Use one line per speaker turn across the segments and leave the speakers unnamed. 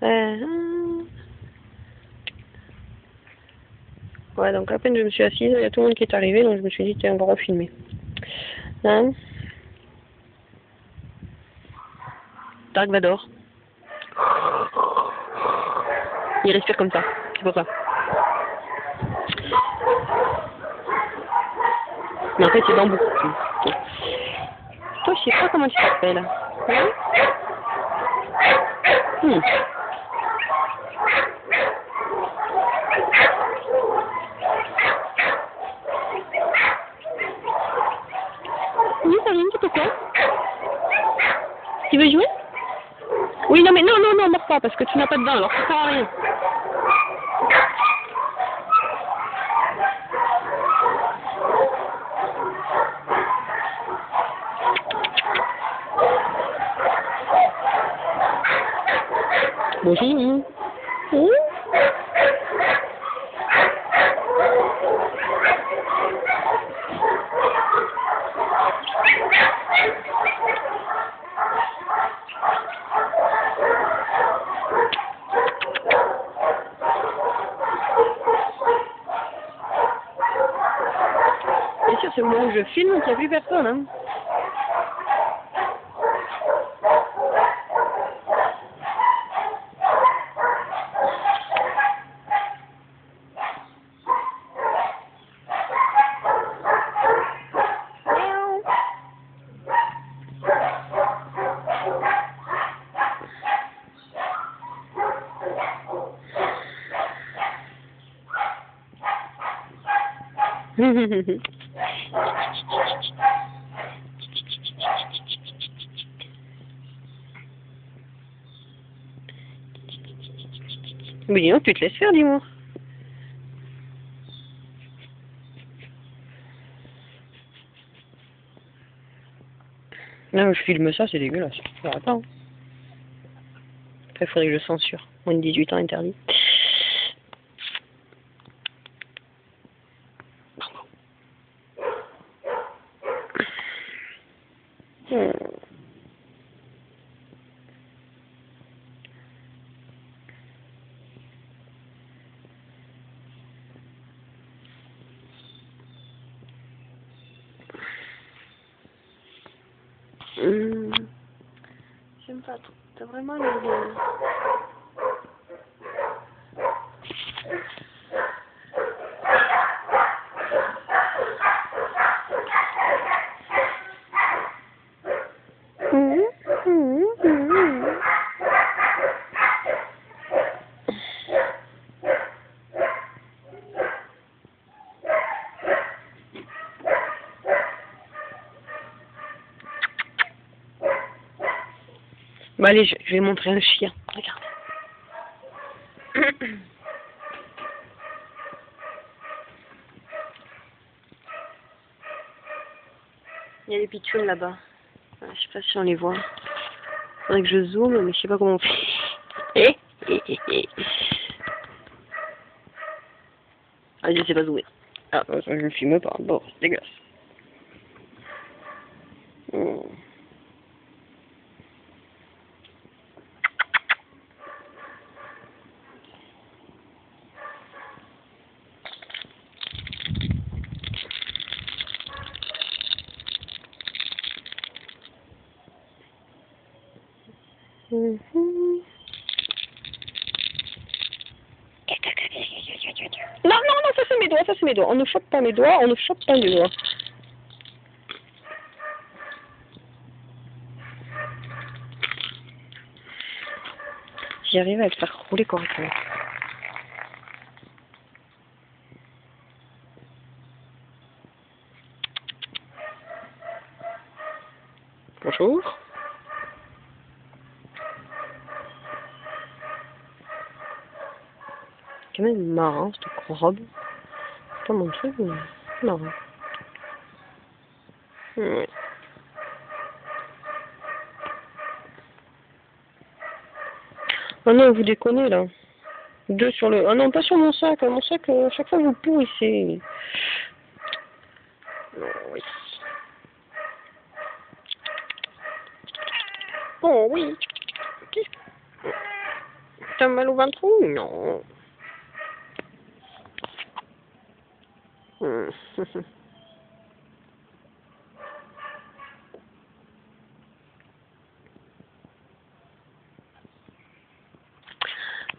Ouais, donc à peine je me suis assise, il y a tout le monde qui est arrivé, donc je me suis dit, tiens, on va refilmer. Hein? Dark Vador. Il respire comme ça, c'est pour ça. Mais en fait, c'est bambou. Toi, je sais pas comment tu t'appelles. Hein? Oui, Karine, c'est pourquoi? Tu veux jouer? Oui, non, mais non, non, non, meurs pas, parce que tu n'as pas de dents, alors ça sert à rien. Bonjour. Oui. Bien sûr, c'est au moment où je filme qu'il n'y a plus personne. Hein. Mais dis donc, tu te laisses faire, dis-moi. Non, je filme ça, c'est dégueulasse. Attends. Après, il faudrait que je censure. Moins de 18 ans interdit. J'aime pas trop. T'as vraiment le... Bah allez, je vais montrer un chien. Regarde. Il y a des pitchounes là-bas. Je sais pas si on les voit. Faudrait que je zoome, mais je sais pas comment on fait. Ah, je sais pas zoomer. Ah, je ne filme pas. Bon, c'est dégueulasse. Non, non, non, ça c'est mes doigts, ça c'est mes doigts. On ne chope pas mes doigts, on ne chope pas mes doigts. J'y arrive à le faire rouler correctement. Bonjour. C'est quand même marrant cette robe. C'est pas mon truc, mais c'est marrant. Ouais. Oh non, vous déconnez là. 2 sur le... Ah non, pas sur mon sac. Mon sac, à chaque fois vous pourrissez. Oui. Oh oui. T'as mal au ventre? Non.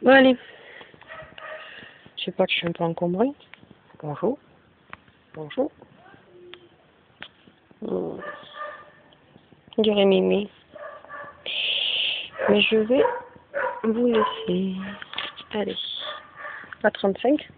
Bon, allez. Je sais pas que je suis un peu encombrée. Bonjour. Bonjour. Dirait Mimi. Mais je vais vous laisser. Allez. À 35.